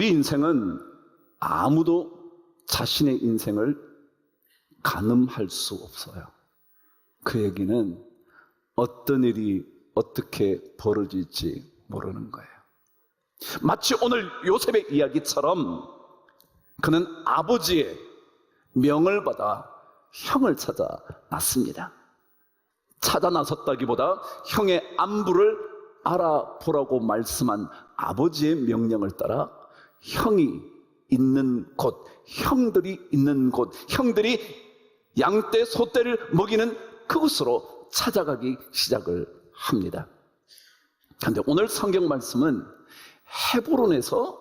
우리 인생은 아무도 자신의 인생을 가늠할 수 없어요. 그 얘기는 어떤 일이 어떻게 벌어질지 모르는 거예요. 마치 오늘 요셉의 이야기처럼 그는 아버지의 명을 받아 형을 찾아 났습니다. 찾아 나섰다기보다 형의 안부를 알아보라고 말씀한 아버지의 명령을 따라 형이 있는 곳, 형들이 있는 곳, 형들이 양떼, 소떼를 먹이는 그곳으로 찾아가기 시작을 합니다. 그런데 오늘 성경 말씀은 헤브론에서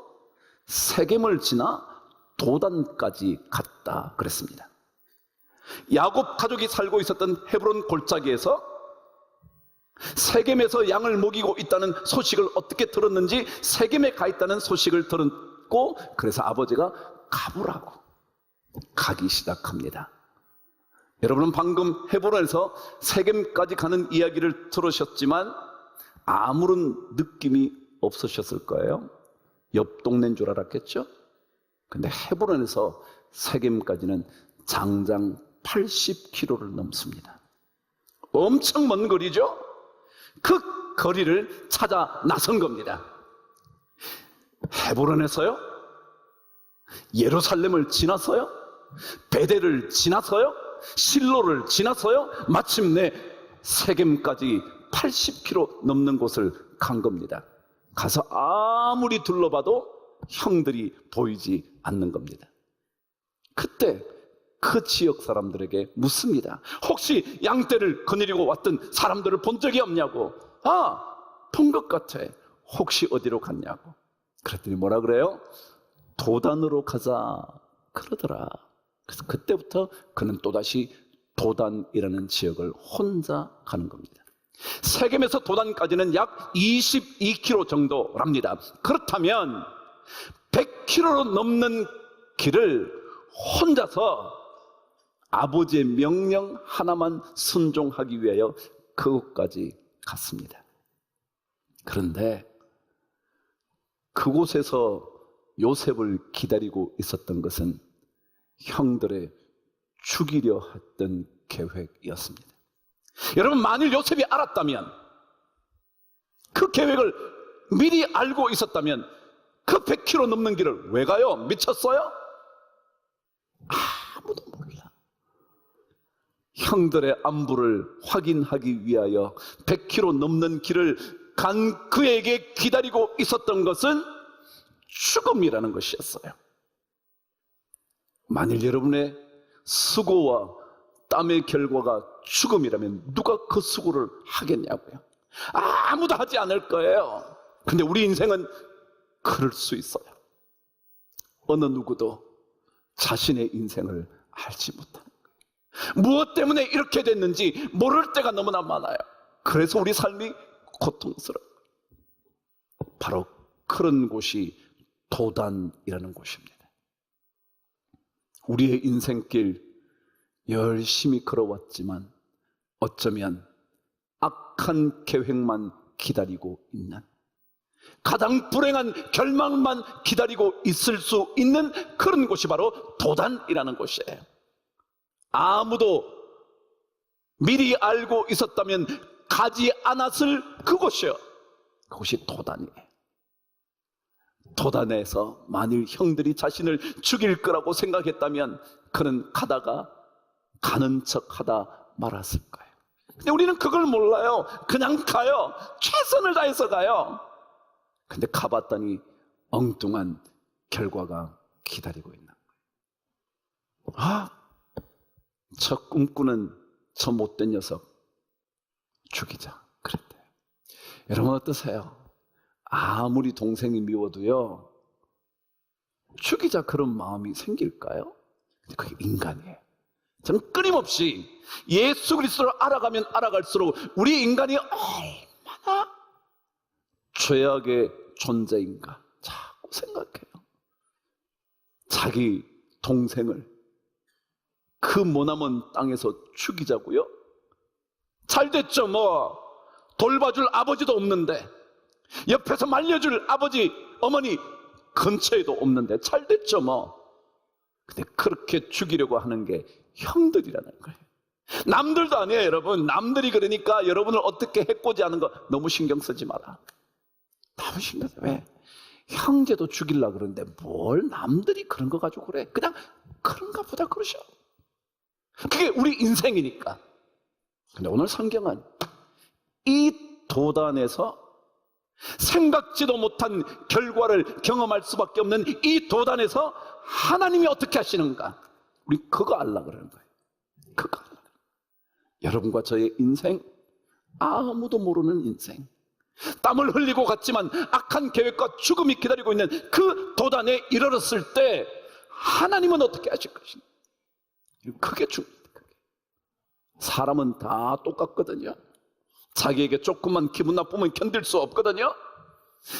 세겜을 지나 도단까지 갔다 그랬습니다. 야곱 가족이 살고 있었던 헤브론 골짜기에서 세겜에서 양을 먹이고 있다는 소식을 어떻게 들었는지 세겜에 가 있다는 소식을 들었고, 그래서 아버지가 가보라고 가기 시작합니다. 여러분은 방금 헤브론에서 세겜까지 가는 이야기를 들으셨지만 아무런 느낌이 없으셨을 거예요. 옆 동네인 줄 알았겠죠? 근데 헤브론에서 세겜까지는 장장 80km를 넘습니다. 엄청 먼 거리죠? 그 거리를 찾아 나선 겁니다. 헤브론에서요? 예루살렘을 지나서요? 베델을 지나서요? 실로를 지나서요? 마침내 세겜까지 80km 넘는 곳을 간 겁니다. 가서 아무리 둘러봐도 형들이 보이지 않는 겁니다. 그때 그 지역 사람들에게 묻습니다. 혹시 양떼를 거느리고 왔던 사람들을 본 적이 없냐고. 본 것 같아. 혹시 어디로 갔냐고. 그랬더니 뭐라 그래요? 도단으로 가자 그러더라. 그래서 그때부터 그는 또다시 도단이라는 지역을 혼자 가는 겁니다. 세겜에서 도단까지는 약 22km 정도랍니다. 그렇다면 100km로 넘는 길을 혼자서 아버지의 명령 하나만 순종하기 위하여 그곳까지 갔습니다. 그런데 그곳에서 요셉을 기다리고 있었던 것은 형들의 죽이려 했던 계획이었습니다. 여러분, 만일 요셉이 알았다면, 그 계획을 미리 알고 있었다면 그 100km 넘는 길을 왜 가요? 미쳤어요? 아무도 몰라. 형들의 안부를 확인하기 위하여 100km 넘는 길을 간 그에게 기다리고 있었던 것은 죽음이라는 것이었어요. 만일 여러분의 수고와 땀의 결과가 죽음이라면 누가 그 수고를 하겠냐고요. 아무도 하지 않을 거예요. 근데 우리 인생은 그럴 수 있어요. 어느 누구도 자신의 인생을 알지 못하는 거예요. 무엇 때문에 이렇게 됐는지 모를 때가 너무나 많아요. 그래서 우리 삶이 고통스러워요. 바로 그런 곳이 도단이라는 곳입니다. 우리의 인생길 열심히 걸어왔지만 어쩌면 악한 계획만 기다리고 있는, 가장 불행한 결말만 기다리고 있을 수 있는 그런 곳이 바로 도단이라는 곳이에요. 아무도 미리 알고 있었다면 가지 않았을 그곳이요. 그곳이 도단이에요. 도단에서 만일 형들이 자신을 죽일 거라고 생각했다면 그는 가다가 가는 척 하다 말았을 거예요. 근데 우리는 그걸 몰라요. 그냥 가요. 최선을 다해서 가요. 근데 가봤더니 엉뚱한 결과가 기다리고 있는 거예요. 저 꿈꾸는 저 못된 녀석 죽이자 그랬대요. 여러분 어떠세요? 아무리 동생이 미워도요, 죽이자 그런 마음이 생길까요? 근데 그게 인간이에요. 저는 끊임없이 예수 그리스도를 알아가면 알아갈수록 우리 인간이 얼마나 죄악의 존재인가 자꾸 생각해요. 자기 동생을 그 머나먼 땅에서 죽이자고요? 잘 됐죠. 돌봐줄 아버지도 없는데, 옆에서 말려줄 아버지, 어머니 근처에도 없는데 잘 됐죠 뭐. 근데 그렇게 죽이려고 하는 게 형들이라는 거예요. 남들도 아니에요 여러분. 남들이 그러니까 여러분을 어떻게 해코지하는 거 너무 신경 쓰지 마라. 너무 신경 써. 왜? 형제도 죽이려고 그러는데 뭘 남들이 그런 거 가지고 그래. 그냥 그런가 보다 그러셔. 그게 우리 인생이니까. 근데 오늘 성경은 이 도단에서 생각지도 못한 결과를 경험할 수밖에 없는 이 도단에서 하나님이 어떻게 하시는가, 우리 그거 알라 그러는 거예요. 그거 알라. 여러분과 저의 인생, 아무도 모르는 인생, 땀을 흘리고 갔지만 악한 계획과 죽음이 기다리고 있는 그 도단에 이르렀을 때 하나님은 어떻게 하실 것인가, 그게 중요합니다. 사람은 다 똑같거든요. 자기에게 조금만 기분 나쁘면 견딜 수 없거든요.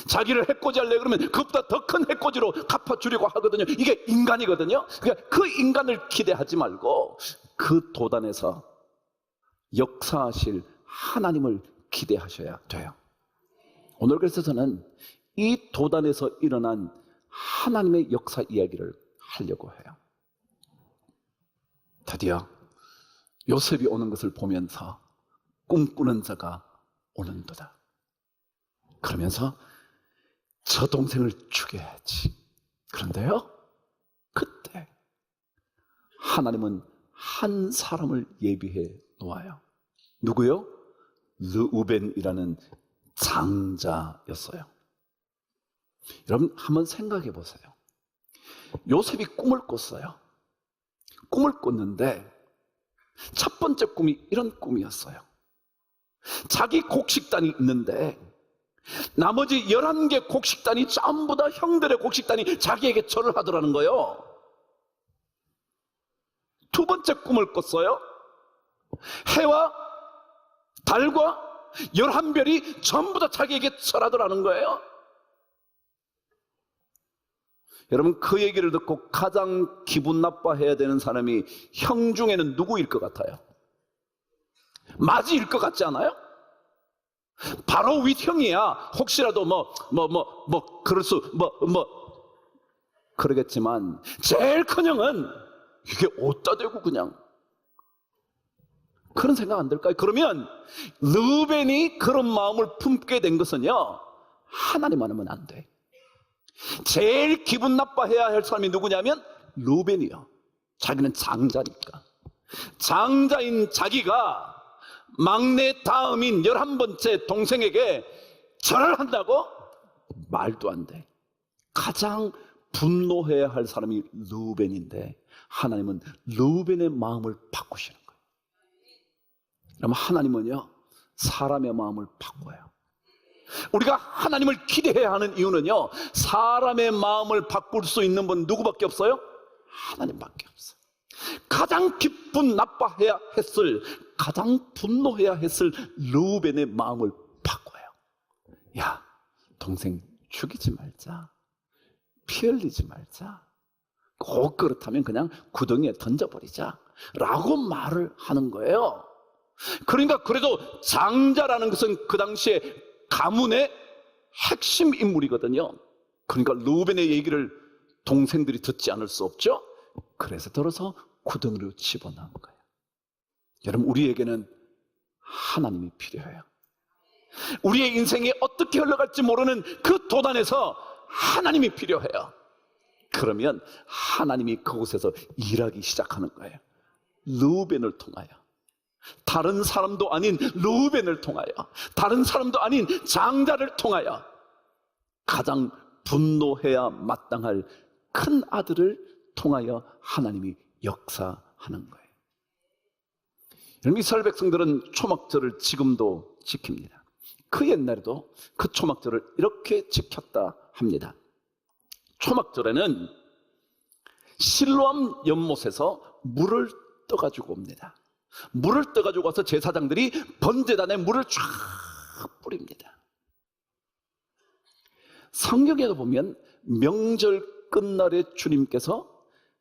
자기를 해코지하려고 그러면 그것보다 더 큰 해코지로 갚아주려고 하거든요. 이게 인간이거든요. 그러니까 그 인간을 기대하지 말고 그 도단에서 역사하실 하나님을 기대하셔야 돼요. 오늘 그래서 저는 이 도단에서 일어난 하나님의 역사 이야기를 하려고 해요. 드디어 요셉이 오는 것을 보면서 꿈꾸는 자가 오는도다. 그러면서 저 동생을 죽여야지. 그런데요, 그때 하나님은 한 사람을 예비해 놓아요. 누구요? 르우벤이라는 장자였어요. 여러분 한번 생각해 보세요. 요셉이 꿈을 꿨어요. 꿈을 꿨는데 첫 번째 꿈이 이런 꿈이었어요. 자기 곡식단이 있는데 나머지 11개 곡식단이 전부 다 형들의 곡식단이 자기에게 절을 하더라는 거예요. 두 번째 꿈을 꿨어요. 해와 달과 11별이 전부 다 자기에게 절하더라는 거예요. 여러분 그 얘기를 듣고 가장 기분 나빠해야 되는 사람이 형 중에는 누구일 것 같아요? 마지일 것 같지 않아요? 바로 윗형이야. 혹시라도 그러겠지만 제일 큰 형은 이게 어디다 대고 그냥 그런 생각 안 들까요? 그러면 르벤이 그런 마음을 품게 된 것은요, 하나님 아니면 안 돼. 제일 기분 나빠해야 할 사람이 누구냐면 르벤이요. 자기는 장자니까. 장자인 자기가 막내 다음인 11번째 동생에게 절을 한다고? 말도 안 돼. 가장 분노해야 할 사람이 르벤인데 하나님은 르벤의 마음을 바꾸시는 거예요. 그럼 하나님은요, 사람의 마음을 바꿔요. 우리가 하나님을 기대해야 하는 이유는요, 사람의 마음을 바꿀 수 있는 분 누구밖에 없어요? 하나님밖에 없어요. 가장 기분 나빠해야 했을, 가장 분노해야 했을 르우벤의 마음을 바꿔요. 야, 동생 죽이지 말자, 피 흘리지 말자, 꼭 그렇다면 그냥 구덩이에 던져버리자 라고 말을 하는 거예요. 그러니까 그래도 장자라는 것은 그 당시에 가문의 핵심 인물이거든요. 그러니까 르우벤의 얘기를 동생들이 듣지 않을 수 없죠. 그래서 들어서 구덩이로 집어넣은 거예요. 여러분 우리에게는 하나님이 필요해요. 우리의 인생이 어떻게 흘러갈지 모르는 그 도단에서 하나님이 필요해요. 그러면 하나님이 그곳에서 일하기 시작하는 거예요. 르우벤을 통하여, 다른 사람도 아닌 르우벤을 통하여, 다른 사람도 아닌 장자를 통하여 가장 분노해야 마땅할 큰 아들을 통하여 하나님이 역사하는 거예요. 여러분 이스라엘 백성들은 초막절을 지금도 지킵니다. 그 옛날에도 그 초막절을 이렇게 지켰다 합니다. 초막절에는 실로암 연못에서 물을 떠가지고 옵니다. 물을 떠가지고 와서 제사장들이 번제단에 물을 쫙 뿌립니다. 성경에도 보면 명절 끝날에 주님께서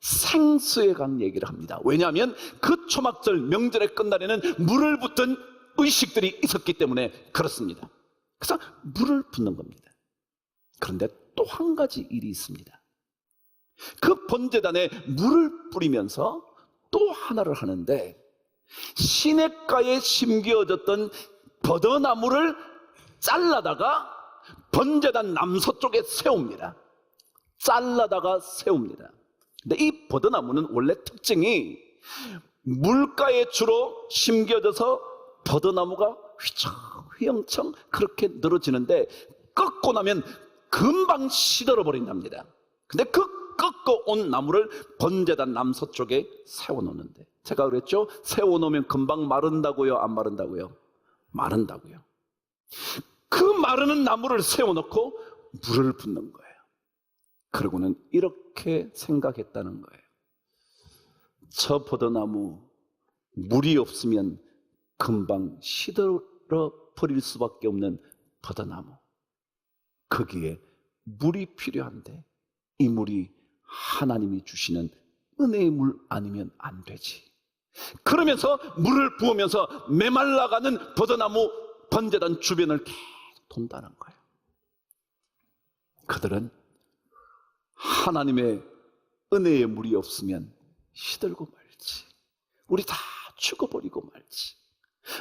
생수의 강 얘기를 합니다. 왜냐하면 그 초막절 명절의 끝날에는 물을 붓던 의식들이 있었기 때문에 그렇습니다. 그래서 물을 붓는 겁니다. 그런데 또 한 가지 일이 있습니다. 그 번제단에 물을 뿌리면서 또 하나를 하는데, 시냇가에 심겨졌던 버드나무를 잘라다가 번제단 남서쪽에 세웁니다. 잘라다가 세웁니다. 근데 이 버드나무는 원래 특징이 물가에 주로 심겨져서 버드나무가 휘청휘청청 그렇게 늘어지는데, 꺾고 나면 금방 시들어 버린답니다. 근데 그 꺾어 온 나무를 번제단 남서쪽에 세워놓는데, 제가 그랬죠? 세워놓으면 금방 마른다고요? 안 마른다고요? 마른다고요. 그 마르는 나무를 세워놓고 물을 붓는 거예요. 그러고는 이렇게 생각했다는 거예요. 저 버드나무, 물이 없으면 금방 시들어 버릴 수밖에 없는 버드나무, 거기에 물이 필요한데 이 물이 하나님이 주시는 은혜의 물 아니면 안 되지. 그러면서 물을 부으면서 메말라가는 버드나무 번제단 주변을 계속 돈다는 거예요. 그들은 하나님의 은혜의 물이 없으면 시들고 말지, 우리 다 죽어버리고 말지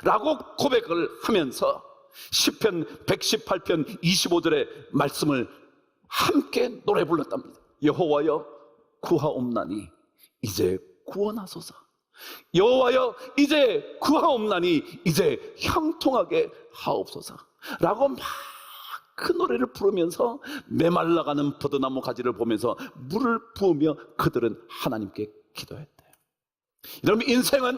라고 고백을 하면서 시편 118편 25절의 말씀을 함께 노래 불렀답니다. 여호와여 구하옵나니 이제 구원하소서. 여호와여 이제 구하옵나니 이제 형통하게 하옵소서 라고 막 그 노래를 부르면서 메말라가는 버드나무 가지를 보면서 물을 부으며 그들은 하나님께 기도했대요. 여러분, 인생은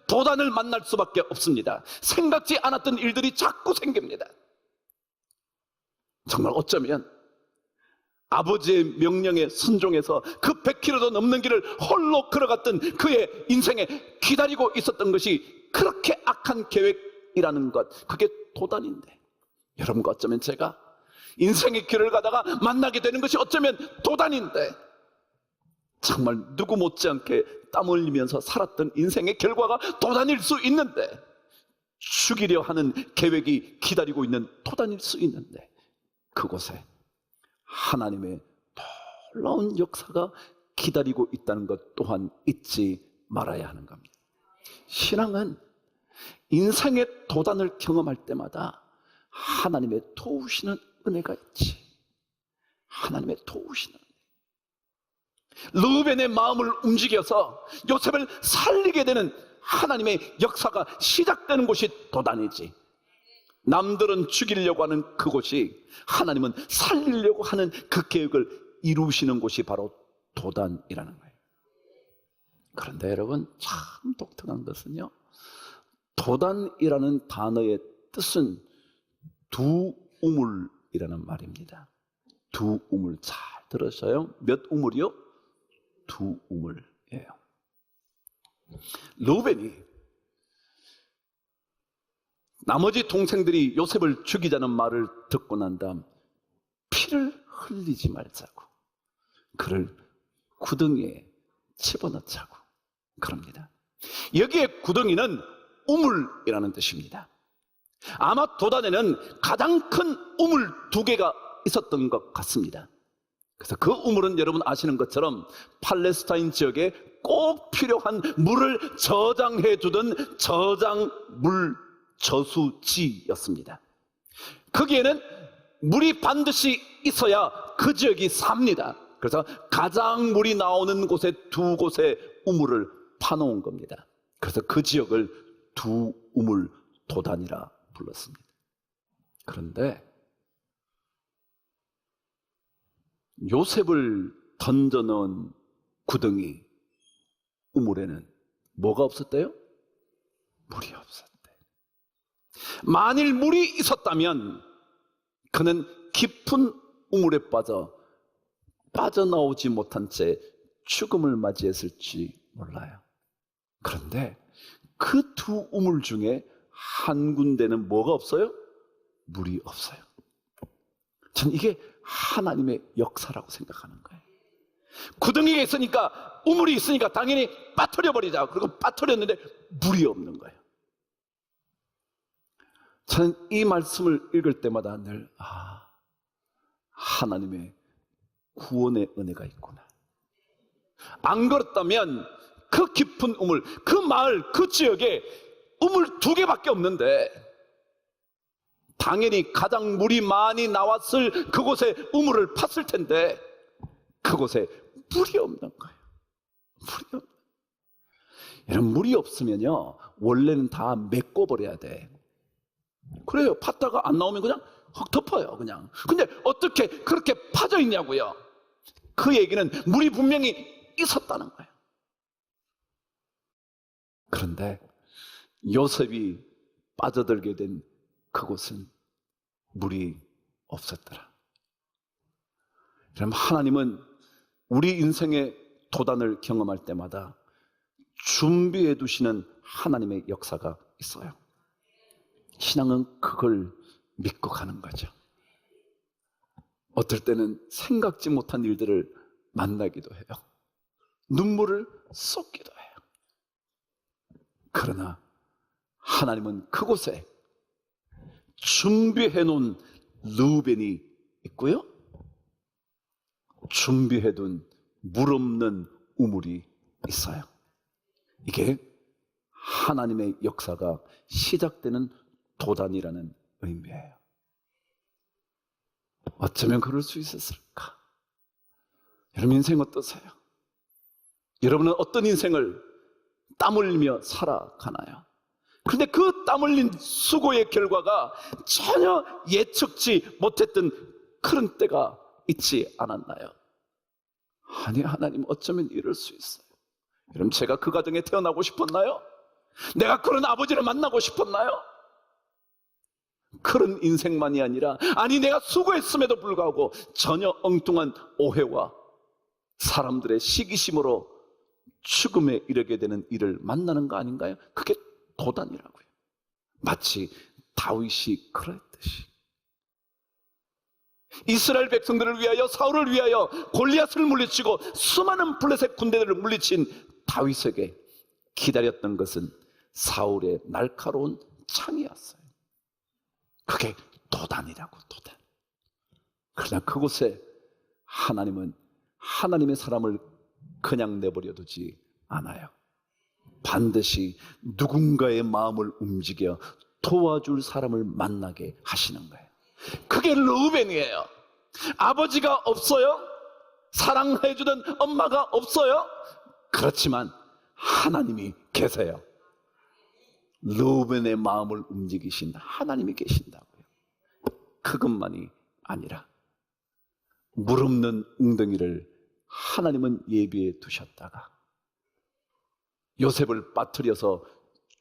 도단을 만날 수밖에 없습니다. 생각지 않았던 일들이 자꾸 생깁니다. 정말 어쩌면 아버지의 명령에 순종해서 그 100km도 넘는 길을 홀로 걸어갔던 그의 인생에 기다리고 있었던 것이 그렇게 악한 계획이라는 것, 그게 도단인데, 여러분과 어쩌면 제가 인생의 길을 가다가 만나게 되는 것이 어쩌면 도단인데, 정말 누구 못지않게 땀 흘리면서 살았던 인생의 결과가 도단일 수 있는데, 죽이려 하는 계획이 기다리고 있는 도단일 수 있는데, 그곳에 하나님의 놀라운 역사가 기다리고 있다는 것 또한 잊지 말아야 하는 겁니다. 신앙은 인생의 도단을 경험할 때마다 하나님의 도우시는 은혜가 있지. 하나님의 도우시는 은혜. 르우벤의 마음을 움직여서 요셉을 살리게 되는 하나님의 역사가 시작되는 곳이 도단이지. 남들은 죽이려고 하는 그곳이, 하나님은 살리려고 하는 그 계획을 이루시는 곳이 바로 도단이라는 거예요. 그런데 여러분, 참 독특한 것은요, 도단이라는 단어의 뜻은 두 우물이라는 말입니다. 두 우물, 잘 들으셔요. 몇 우물이요? 두 우물이에요. 르우벤이 나머지 동생들이 요셉을 죽이자는 말을 듣고 난 다음 피를 흘리지 말자고 그를 구덩이에 집어넣자고 그럽니다. 여기에 구덩이는 우물이라는 뜻입니다. 아마 도단에는 가장 큰 우물 두 개가 있었던 것 같습니다. 그래서 그 우물은 여러분 아시는 것처럼 팔레스타인 지역에 꼭 필요한 물을 저장해 두던 저장물 저수지였습니다. 거기에는 물이 반드시 있어야 그 지역이 삽니다. 그래서 가장 물이 나오는 곳에 두 곳에 우물을 파놓은 겁니다. 그래서 그 지역을 두 우물 도단이라 불렀습니다. 그런데 요셉을 던져넣은 구덩이 우물에는 뭐가 없었대요? 물이 없었대. 만일 물이 있었다면 그는 깊은 우물에 빠져나오지 못한 채 죽음을 맞이했을지 몰라요. 그런데 그 두 우물 중에 한 군데는 뭐가 없어요? 물이 없어요. 전 이게 하나님의 역사라고 생각하는 거예요. 구덩이가 있으니까, 우물이 있으니까 당연히 빠뜨려 버리자. 그리고 빠뜨렸는데 물이 없는 거예요. 저는 이 말씀을 읽을 때마다 늘 하나님의 구원의 은혜가 있구나. 안 그렇다면 그 깊은 우물, 그 마을, 그 지역에 우물 2개밖에 없는데 당연히 가장 물이 많이 나왔을 그곳에 우물을 팠을 텐데 그곳에 물이 없는 거예요. 물이 없는. 여러분, 물이 없으면요 원래는 다 메꿔버려야 돼. 그래요. 팠다가 안 나오면 그냥 확 덮어요 그냥. 근데 어떻게 그렇게 파져 있냐고요. 그 얘기는 물이 분명히 있었다는 거예요. 그런데 요셉이 빠져들게 된 그곳은 물이 없었더라. 그럼 하나님은 우리 인생의 도단을 경험할 때마다 준비해 두시는 하나님의 역사가 있어요. 신앙은 그걸 믿고 가는 거죠. 어떨 때는 생각지 못한 일들을 만나기도 해요. 눈물을 쏟기도 해요. 그러나 하나님은 그곳에 준비해 놓은 르우벤이 있고요, 준비해 둔 물 없는 우물이 있어요. 이게 하나님의 역사가 시작되는 도단이라는 의미예요. 어쩌면 그럴 수 있었을까? 여러분 인생 어떠세요? 여러분은 어떤 인생을 땀 흘리며 살아가나요? 그런데 그 땀 흘린 수고의 결과가 전혀 예측지 못했던 그런 때가 있지 않았나요? 아니, 하나님 어쩌면 이럴 수 있어요. 여러분, 제가 그 가정에 태어나고 싶었나요? 내가 그런 아버지를 만나고 싶었나요? 그런 인생만이 아니라, 아니 내가 수고했음에도 불구하고 전혀 엉뚱한 오해와 사람들의 시기심으로 죽음에 이르게 되는 일을 만나는 거 아닌가요? 그게 도단이라고요. 마치 다윗이 그랬듯이 이스라엘 백성들을 위하여, 사울을 위하여 골리앗을 물리치고 수많은 블레셋 군대들을 물리친 다윗에게 기다렸던 것은 사울의 날카로운 창이었어요. 그게 도단이라고, 도단. 그러나 그곳에 하나님은 하나님의 사람을 그냥 내버려 두지 않아요. 반드시 누군가의 마음을 움직여 도와줄 사람을 만나게 하시는 거예요. 그게 르우벤이에요. 아버지가 없어요? 사랑해주던 엄마가 없어요? 그렇지만 하나님이 계세요. 르우벤의 마음을 움직이신 하나님이 계신다고요. 그것만이 아니라 물 없는 웅덩이를 하나님은 예비해 두셨다가 요셉을 빠뜨려서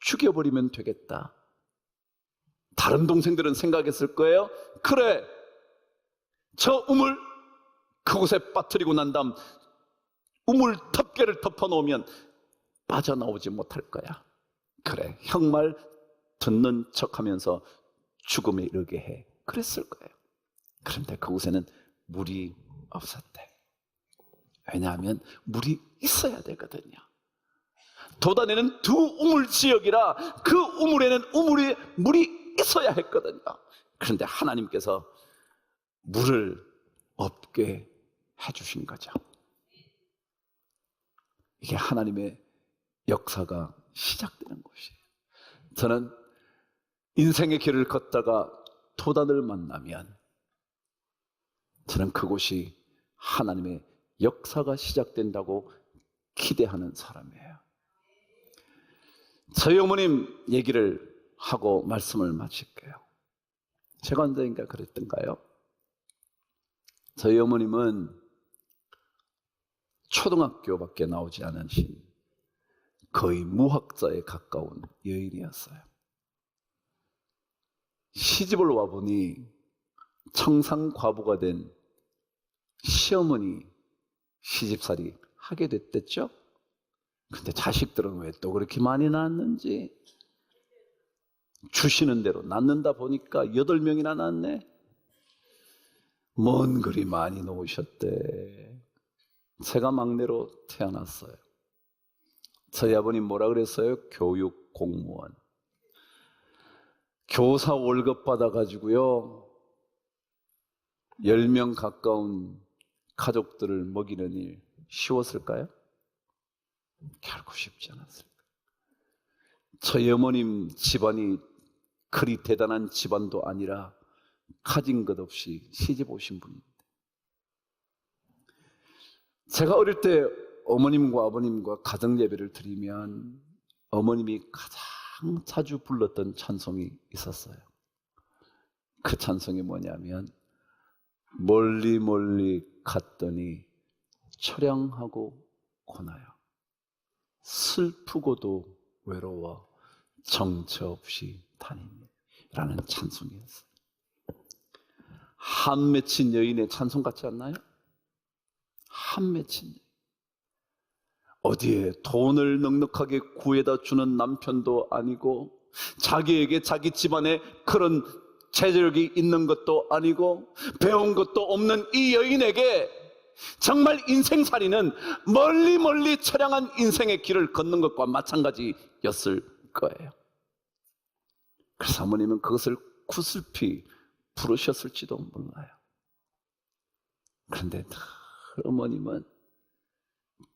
죽여버리면 되겠다. 다른 동생들은 생각했을 거예요. 그래, 저 우물 그곳에 빠뜨리고 난 다음 우물 덮개를 덮어놓으면 빠져나오지 못할 거야. 그래, 형 말 듣는 척하면서 죽음에 이르게 해. 그랬을 거예요. 그런데 그곳에는 물이 없었대. 왜냐하면 물이 있어야 되거든요. 도단에는 2 우물 지역이라 그 우물에는 물이 있어야 했거든요. 그런데 하나님께서 물을 없게 해주신 거죠. 이게 하나님의 역사가 시작되는 곳이에요. 저는 인생의 길을 걷다가 도단을 만나면 저는 그곳이 하나님의 역사가 시작된다고 기대하는 사람이에요. 저희 어머님 얘기를 하고 말씀을 마칠게요. 제가 언젠가 그랬던가요? 저희 어머님은 초등학교밖에 나오지 않으신 거의 무학자에 가까운 여인이었어요. 시집을 와보니 청산과부가 된 시어머니 시집살이 하게 됐댔죠? 근데 자식들은 왜 또 그렇게 많이 낳았는지 주시는 대로 낳는다 보니까 8명이나 낳았네. 뭔 그리 많이 놓으셨대. 제가 막내로 태어났어요. 저희 아버님 뭐라 그랬어요? 교육 공무원. 교사 월급 받아가지고요 10명 가까운 가족들을 먹이는 일 쉬웠을까요? 결코 쉽지 않았을까요? 저희 어머님 집안이 그리 대단한 집안도 아니라 가진 것 없이 시집 오신 분입니다. 제가 어릴 때 어머님과 아버님과 가정 예배를 드리면 어머님이 가장 자주 불렀던 찬송이 있었어요. 그 찬송이 뭐냐면 멀리 멀리 갔더니 처량하고 고나요 슬프고도 외로워 정처 없이 다니니 라는 찬송이었어요. 한 맺힌 여인의 찬송 같지 않나요? 한 맺힌 여인. 어디에 돈을 넉넉하게 구해다 주는 남편도 아니고 자기에게 자기 집안에 그런 재력이 있는 것도 아니고 배운 것도 없는 이 여인에게 정말 인생살이는 멀리 멀리 처량한 인생의 길을 걷는 것과 마찬가지였을 거예요. 그래서 어머님은 그것을 구슬피 부르셨을지도 몰라요. 그런데 어머님은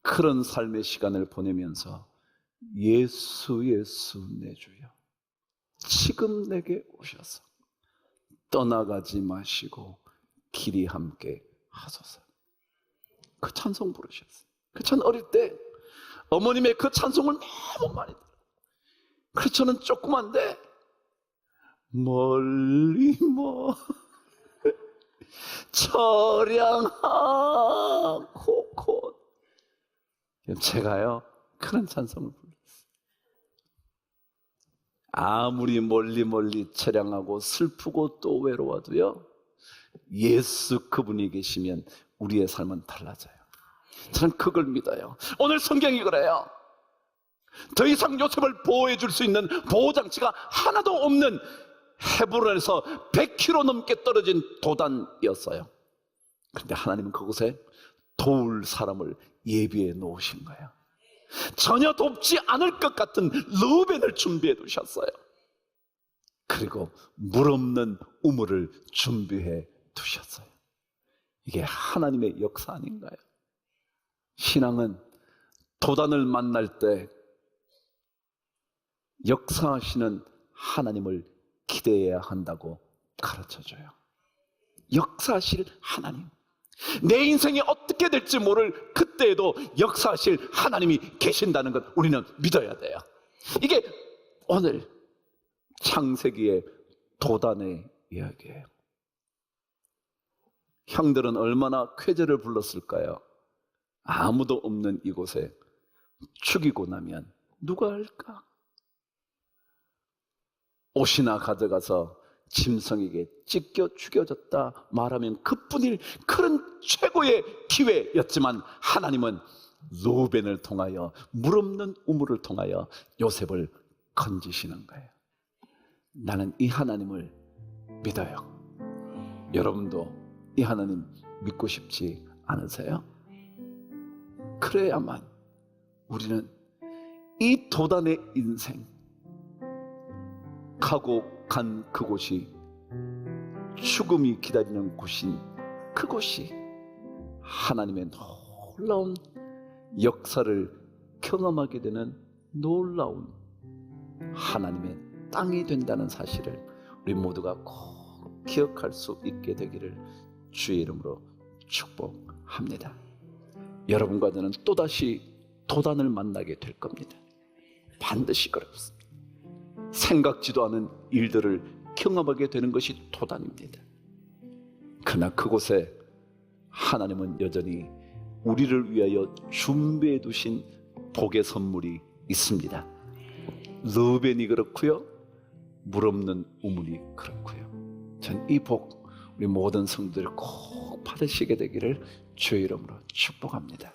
그런 삶의 시간을 보내면서 예수 예수 내 주여 지금 내게 오셔서 떠나가지 마시고 길이 함께 하소서. 그 찬송 부르셨어요. 전 어릴 때 어머님의 그 찬송을 너무 많이 들어요. 그래서 저는 조그만데 멀리 처량하고 곧 제가요 그런 찬송을 불렀어요. 아무리 멀리 멀리 처량하고 슬프고 또 외로워도요 예수 그분이 계시면 우리의 삶은 달라져요. 저는 그걸 믿어요. 오늘 성경이 그래요. 더 이상 요셉을 보호해 줄 수 있는 보호장치가 하나도 없는 헤브론에서 100km 넘게 떨어진 도단이었어요. 그런데 하나님은 그곳에 도울 사람을 예비해 놓으신 거예요. 전혀 돕지 않을 것 같은 르우벤을 준비해 두셨어요. 그리고 물 없는 우물을 준비해 두셨어요. 이게 하나님의 역사 아닌가요? 신앙은 도단을 만날 때 역사하시는 하나님을 기대해야 한다고 가르쳐줘요. 역사하실 하나님, 내 인생이 어떻게 될지 모를 그때에도 역사하실 하나님이 계신다는 것 우리는 믿어야 돼요. 이게 오늘 창세기의 도단의 이야기예요. 형들은 얼마나 쾌제를 불렀을까요? 아무도 없는 이곳에 죽이고 나면 누가 할까? 옷이나 가져가서 짐승에게 찢겨 죽여졌다 말하면 그뿐일 그런 최고의 기회였지만 하나님은 르우벤을 통하여 물 없는 우물을 통하여 요셉을 건지시는 거예요. 나는 이 하나님을 믿어요. 여러분도 이 하나님 믿고 싶지 않으세요? 그래야만 우리는 이 도단의 인생 가고 간 그곳이 죽음이 기다리는 곳인 그곳이 하나님의 놀라운 역사를 경험하게 되는 놀라운 하나님의 땅이 된다는 사실을 우리 모두가 꼭 기억할 수 있게 되기를 주의 이름으로 축복합니다. 여러분과 저는 또다시 도단을 만나게 될 겁니다. 반드시 그렇습니다. 생각지도 않은 일들을 경험하게 되는 것이 도단입니다. 그러나 그곳에 하나님은 여전히 우리를 위하여 준비해 두신 복의 선물이 있습니다. 르우벤이 그렇고요, 물 없는 우물이 그렇고요. 전 이 복 우리 모든 성도들 꼭 받으시게 되기를 주의 이름으로 축복합니다.